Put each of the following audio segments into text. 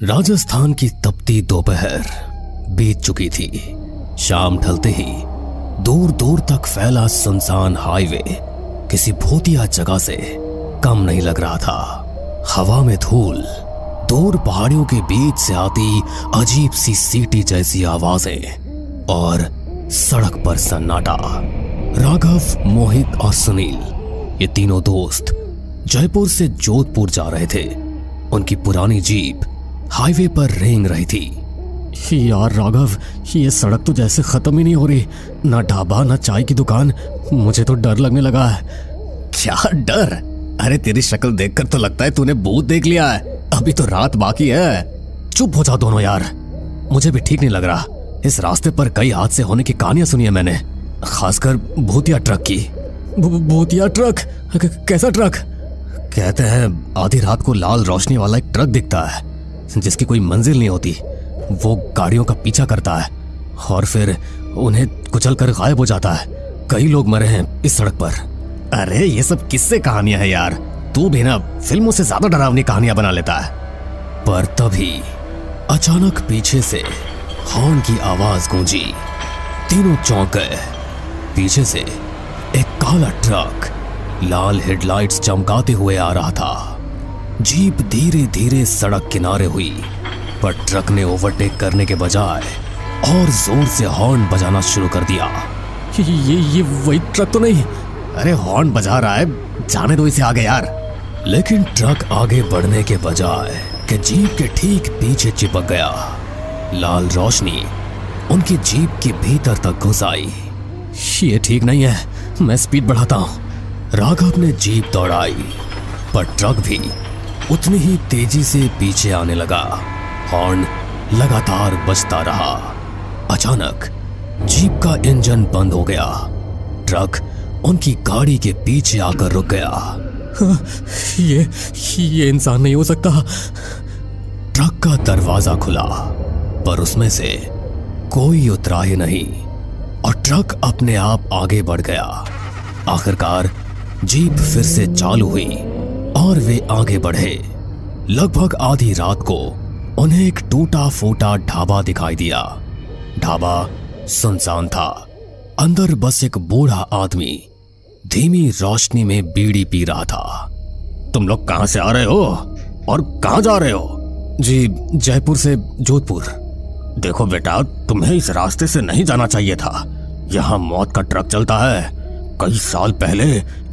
राजस्थान की तपती दोपहर बीत चुकी थी। शाम ढलते ही दूर दूर तक फैला सुनसान हाईवे किसी भूतिया जगह से कम नहीं लग रहा था। हवा में धूल, दूर पहाड़ियों के बीच से आती अजीब सी सीटी जैसी आवाजें और सड़क पर सन्नाटा। राघव, मोहित और सुनील, ये तीनों दोस्त जयपुर से जोधपुर जा रहे थे। उनकी पुरानी जीप हाईवे पर रेंग रही थी। यार राघव, ये सड़क तो जैसे खत्म ही नहीं हो रही। ना ढाबा ना चाय की दुकान। मुझे तो डर लगने लगा है। क्या डर? अरे तेरी शक्ल देखकर तो लगता है तूने भूत देख लिया है। अभी तो रात बाकी है। चुप हो जाओ दोनों यार, मुझे भी ठीक नहीं लग रहा। इस रास्ते पर कई हादसे होने की कहानियां सुनी है मैंने, खासकर भूतिया ट्रक की। भूतिया ट्रक? कैसा ट्रक? कहते हैं आधी रात को लाल रोशनी वाला एक ट्रक दिखता है जिसकी कोई मंजिल नहीं होती। वो गाड़ियों का पीछा करता है और फिर उन्हें कुचल कर गायब हो जाता है। कई लोग मरे हैं इस सड़क पर। अरे ये सब किस्से कहानियां हैं यार। तू भी ना फिल्मों से ज्यादा डरावनी कहानियां बना लेता है। पर तभी अचानक पीछे से हॉर्न की आवाज गूंजी। तीनों चौंक गए। पीछे से एक काला ट्रक लाल हेडलाइट्स चमकाते हुए आ रहा था। जीप धीरे धीरे सड़क किनारे हुई, पर ट्रक ने ओवरटेक करने के बजाय और जोर से हॉर्न बजाना शुरू कर दिया। ये वही ट्रक तो नहीं? अरे हॉर्न बजा रहा है, जाने दो इसे आगे यार। लेकिन ट्रक आगे बढ़ने के बजाय कि जीप के ठीक पीछे चिपक गया। लाल रोशनी उनकी जीप के भीतर तक घुस आई। ये ठीक नहीं है, मैं स्पीड बढ़ाता हूं। राघव ने जीप दौड़ाई, पर ट्रक भी उतनी ही तेजी से पीछे आने लगा। हॉर्न लगातार बजता रहा। अचानक जीप का इंजन बंद हो गया। ट्रक उनकी गाड़ी के पीछे आकर रुक गया। ये इंसान नहीं हो सकता। ट्रक का दरवाजा खुला, पर उसमें से कोई उतरा ही नहीं और ट्रक अपने आप आगे बढ़ गया। आखिरकार जीप फिर से चालू हुई और वे आगे बढ़े। लगभग आधी रात को उन्हें एक टूटा फूटा ढाबा दिखाई दिया। ढाबा सुनसान था। अंदर बस एक बूढ़ा आदमी धीमी रोशनी में बीड़ी पी रहा था। तुम लोग कहां से आ रहे हो और कहां जा रहे हो? जी जयपुर से जोधपुर। देखो बेटा, तुम्हें इस रास्ते से नहीं जाना चाहिए था। यहाँ मौत का ट्रक चलता है। कई साल पहले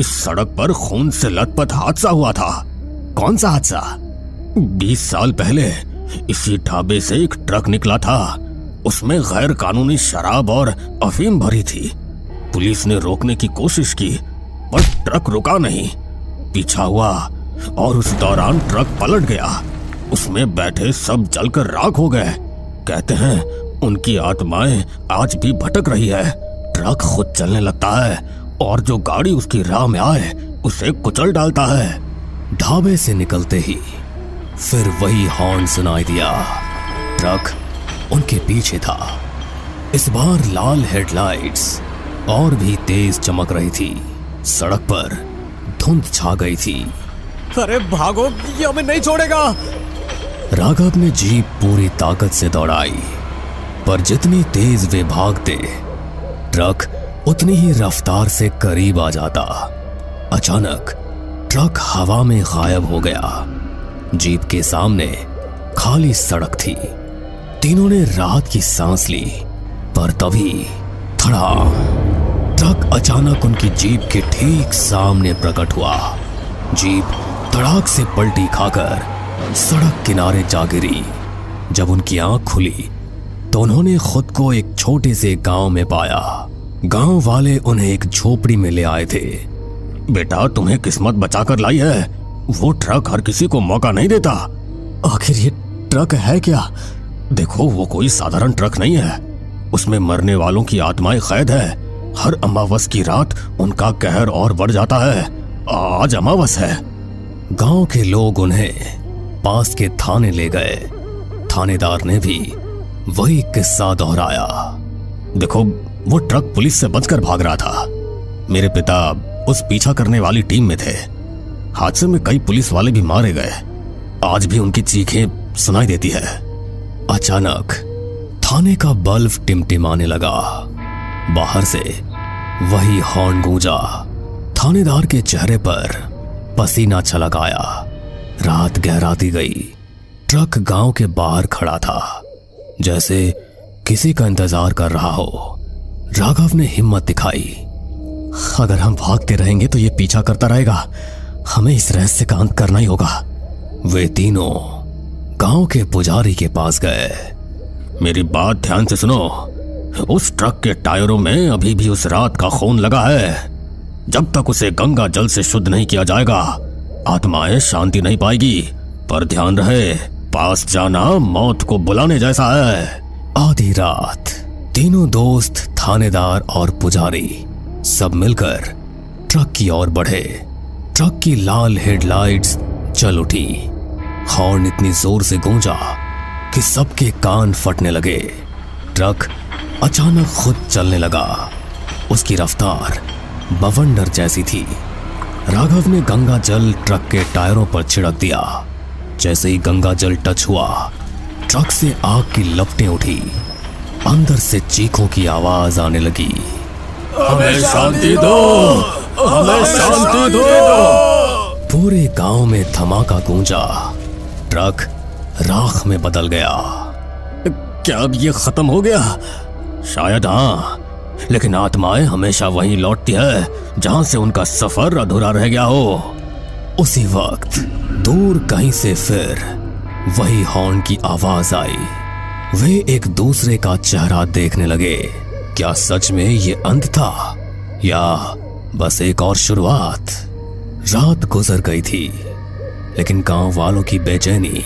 इस सड़क पर खून से लथपथ हादसा हुआ था। कौन सा हादसा? 20 साल पहले इसी ढाबे से एक ट्रक निकला था। उसमें गैर कानूनी शराब और अफीम भरी थी। पुलिस ने रोकने की कोशिश की, पर ट्रक रुका नहीं, पीछा हुआ और उस दौरान ट्रक पलट गया। उसमें बैठे सब जलकर राख हो गए। कहते हैं उनकी आत्माएं आज भी भटक रही है। ट्रक खुद चलने लगता है और जो गाड़ी उसकी राह में आए उसे कुचल डालता है। ढाबे से निकलते ही फिर वही हॉर्न सुनाई दिया। ट्रक उनके पीछे था। इस बार लाल हेडलाइट्स और भी तेज चमक रही थी। सड़क पर धुंध छा गई थी। अरे भागो, ये हमें नहीं छोड़ेगा। राघव ने जीप पूरी ताकत से दौड़ाई, पर जितनी तेज वे भागते ट्रक उतनी ही रफ्तार से करीब आ जाता। अचानक ट्रक हवा में गायब हो गया। जीप के सामने खाली सड़क थी। तीनों ने राहत की सांस ली, पर तभी धड़ाम, ट्रक अचानक उनकी जीप के ठीक सामने प्रकट हुआ। जीप धड़ाक से पलटी खाकर सड़क किनारे जा गिरी। जब उनकी आंख खुली तो उन्होंने खुद को एक छोटे से गांव में पाया। गांव वाले उन्हें एक झोपड़ी में ले आए थे। बेटा, तुम्हें किस्मत बचाकर लाई है। वो ट्रक हर किसी को मौका नहीं देता। आखिर ये ट्रक है क्या? देखो, वो कोई साधारण ट्रक नहीं है। उसमें मरने वालों की आत्माएं कैद है। हर अमावस की रात उनका कहर और बढ़ जाता है। आज अमावस है। गांव के लोग उन्हें पास के थाने ले गए। थानेदार ने भी वही किस्सा दोहराया। देखो, वो ट्रक पुलिस से बचकर भाग रहा था। मेरे पिता उस पीछा करने वाली टीम में थे। हादसे में कई पुलिस वाले भी मारे गए। आज भी उनकी चीखें सुनाई देती है। अचानक थाने का बल्ब टिमटिमाने लगा। बाहर से वही हॉर्न गूंजा। थानेदार के चेहरे पर पसीना छलक आया। रात गहराती गई। ट्रक गांव के बाहर खड़ा था, जैसे किसी का इंतजार कर रहा हो। राघव ने हिम्मत दिखाई। अगर हम भागते रहेंगे तो ये पीछा करता रहेगा। हमें इस रहस्य का अंत करना ही होगा। वे तीनों गांव के पुजारी के पास गए। मेरी बात ध्यान से सुनो। उस ट्रक के टायरों में अभी भी उस रात का खून लगा है। जब तक उसे गंगा जल से शुद्ध नहीं किया जाएगा, आत्माएं शांति नहीं पाएगी। पर ध्यान रहे, पास जाना मौत को बुलाने जैसा है। आधी रात तीनों दोस्त, थानेदार और पुजारी सब मिलकर ट्रक की ओर बढ़े। ट्रक की लाल हेडलाइट्स जल उठी। हॉर्न इतनी जोर से गूंजा कि सबके कान फटने लगे। ट्रक अचानक खुद चलने लगा। उसकी रफ्तार बवंडर जैसी थी। राघव ने गंगा जल ट्रक के टायरों पर छिड़क दिया। जैसे ही गंगा जल टच हुआ, ट्रक से आग की लपटें उठी। अंदर से चीखों की आवाज आने लगी। हमें शांति दो, हमें शांति दो। पूरे गांव में धमाका गूंजा। ट्रक राख में बदल गया। क्या अब ये खत्म हो गया? शायद हाँ, लेकिन आत्माएं हमेशा वहीं लौटती है जहां से उनका सफर अधूरा रह गया हो। उसी वक्त दूर कहीं से फिर वही हॉर्न की आवाज आई। वे एक दूसरे का चेहरा देखने लगे। क्या सच में ये अंत था या बस एक और शुरुआत? रात गुजर गई थी, लेकिन गांव वालों की बेचैनी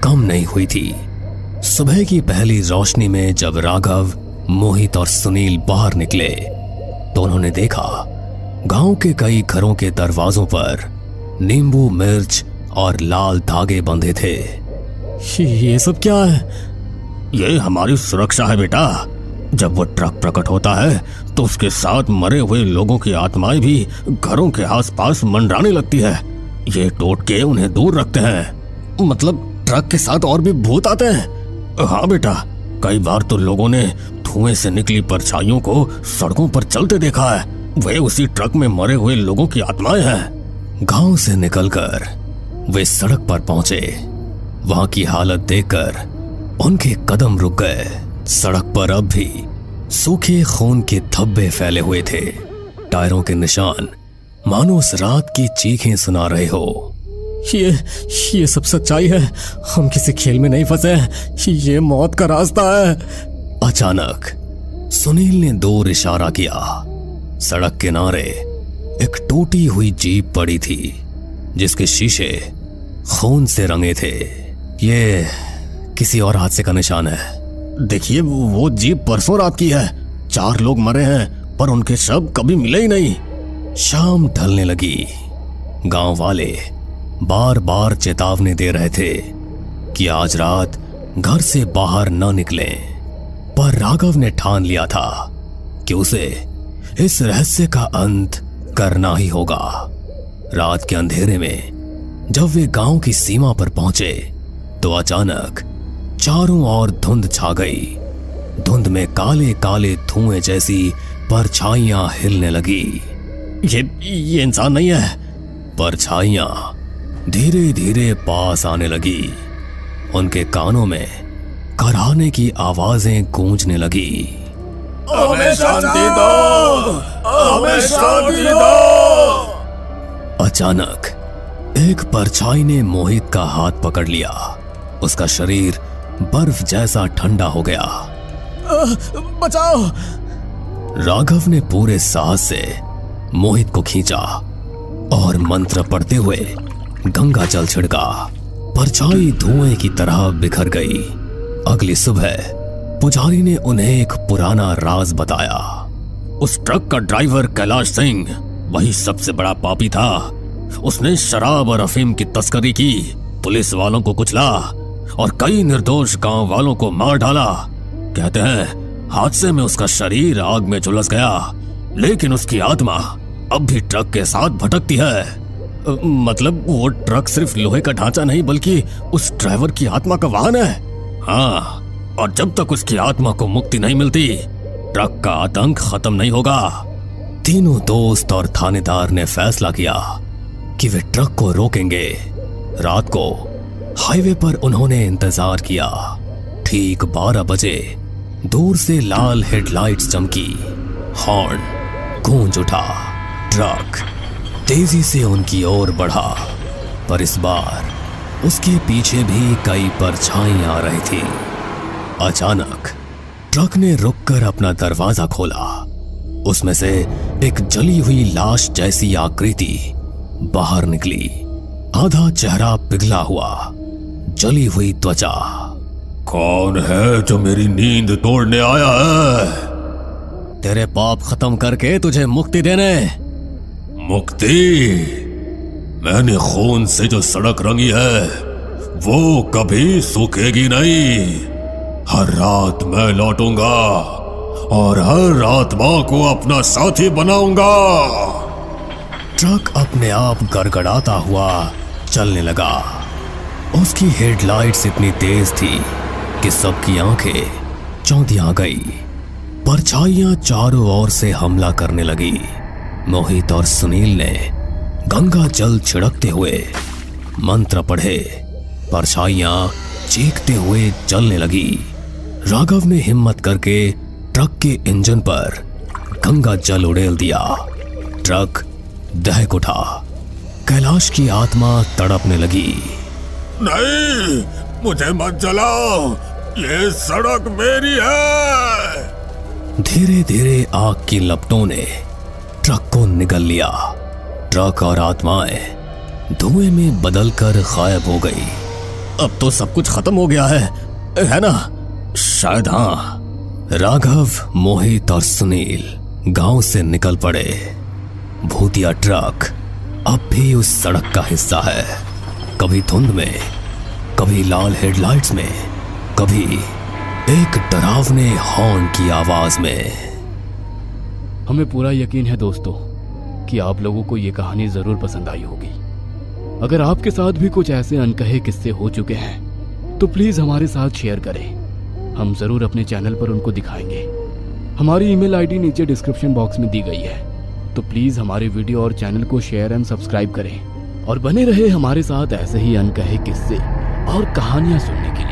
कम नहीं हुई थी। सुबह की पहली रोशनी में जब राघव, मोहित और सुनील बाहर निकले तो उन्होंने देखा गांव के कई घरों के दरवाजों पर नींबू, मिर्च और लाल धागे बंधे थे। ये सब क्या है? ये हमारी सुरक्षा है बेटा। जब वो ट्रक प्रकट होता है तो उसके साथ मरे हुए लोगों की आत्माएं भी घरों के आसपास मंडराने लगती है। ये टोटके उन्हें दूर रखते हैं। मतलब ट्रक के साथ और भी भूत आते हैं? हाँ बेटा, कई बार तो लोगों ने धुएं से निकली परछाइयों को सड़कों पर चलते देखा है। वे उसी ट्रक में मरे हुए लोगों की आत्माएं हैं। गांव से निकलकर वे सड़क पर पहुंचे। वहां की हालत देखकर उनके कदम रुक गए। सड़क पर अब भी सूखे खून के धब्बे फैले हुए थे। टायरों के निशान मानो उस रात की चीखें सुना रहे हो। ये सब सच्चाई है। हम किसी खेल में नहीं फंसे। ये मौत का रास्ता है। अचानक सुनील ने दूर इशारा किया। सड़क किनारे एक टूटी हुई जीप पड़ी थी, जिसके शीशे खून से रंगे थे। ये किसी और हादसे का निशान है। देखिए, वो जीप परसों रात की है। 4 लोग मरे हैं, पर उनके शव कभी मिले ही नहीं। शाम ढलने लगी। गांव वाले बार बार चेतावनी दे रहे थे कि आज रात घर से बाहर न निकलें, पर राघव ने ठान लिया था कि उसे इस रहस्य का अंत करना ही होगा। रात के अंधेरे में जब वे गांव की सीमा पर पहुंचे तो अचानक चारों ओर धुंध छा गई। धुंध में काले काले धुएं जैसी परछाइयां हिलने लगी। ये इंसान नहीं है। परछाइयां धीरे धीरे पास आने लगी। उनके कानों में कराहने की आवाजें गूंजने लगी। हमें शांति दो, हमें शांति दो। अचानक एक परछाई ने मोहित का हाथ पकड़ लिया। उसका शरीर बर्फ जैसा ठंडा हो गया। बचाओ! राघव ने पूरे साहस से मोहित को खींचा और मंत्र पढ़ते हुए गंगा जल छिड़का। परछाई धुएं की तरह बिखर गई। अगली सुबह पुजारी ने उन्हें एक पुराना राज बताया। उस ट्रक का ड्राइवर कैलाश सिंह वही सबसे बड़ा पापी था। उसने शराब और अफीम की तस्करी की, पुलिस वालों को कुचला और कई निर्दोष गांव वालों को मार डाला। कहते हैं हादसे में उसका शरीर आग में झुलस गया, लेकिन उसकी आत्मा अब भी ट्रक के साथ भटकती है। मतलब वो ट्रक सिर्फ लोहे का ढांचा नहीं बल्कि उस ड्राइवर की आत्मा का वाहन है। हाँ, और जब तक उसकी आत्मा को मुक्ति नहीं मिलती, ट्रक का आतंक खत्म नहीं होगा। तीनों दोस्त और थानेदार ने फैसला किया कि वे ट्रक को रोकेंगे। रात को हाईवे पर उन्होंने इंतजार किया। ठीक 12 बजे दूर से लाल हेडलाइट्स चमकी, हॉर्न गूंज उठा। ट्रक तेजी से उनकी ओर बढ़ा, पर इस बार उसके पीछे भी कई परछाइयां आ रही थी। अचानक ट्रक ने रुककर अपना दरवाजा खोला। उसमें से एक जली हुई लाश जैसी आकृति बाहर निकली। आधा चेहरा पिघला हुआ, जली हुई त्वचा। कौन है जो मेरी नींद तोड़ने आया है? तेरे पाप खत्म करके तुझे मुक्ति देने। मुक्ति? मैंने खून से जो सड़क रंगी है वो कभी सूखेगी नहीं। हर रात मैं लौटूंगा और हर आत्मा को अपना साथी बनाऊंगा। ट्रक अपने आप गड़गड़ाता हुआ चलने लगा। उसकी हेडलाइट्स इतनी तेज थी कि सबकी आंखें चौंधिया गई। परछाइयां चारों ओर से हमला करने लगी। मोहित और सुनील ने गंगा जल छिड़कते हुए मंत्र पढ़े। परछाइयां चीखते हुए चलने लगी। राघव ने हिम्मत करके ट्रक के इंजन पर गंगा जल उड़ेल दिया। ट्रक दहक उठा। कैलाश की आत्मा तड़पने लगी। नहीं, मुझे मत जलाओ, ये सड़क मेरी है। धीरे धीरे आग की लपटों ने ट्रक को निगल लिया। ट्रक और आत्माएं धुएं में बदलकर गायब हो गई। अब तो सब कुछ खत्म हो गया है ना? शायद हाँ। राघव, मोहित और सुनील गांव से निकल पड़े। भूतिया ट्रक अब भी उस सड़क का हिस्सा है। कभी धुंध में, कभी लाल हेडलाइट्स में, कभी एक डरावने हॉर्न की आवाज में। हमें पूरा यकीन है दोस्तों कि आप लोगों को ये कहानी जरूर पसंद आई होगी। अगर आपके साथ भी कुछ ऐसे अनकहे किस्से हो चुके हैं तो प्लीज हमारे साथ शेयर करें। हम जरूर अपने चैनल पर उनको दिखाएंगे। हमारी ईमेल आईडी नीचे डिस्क्रिप्शन बॉक्स में दी गई है, तो प्लीज हमारे वीडियो और चैनल को शेयर एंड सब्सक्राइब करें और बने रहे हमारे साथ ऐसे ही अनकहे किस्से और कहानियां सुनने के लिए।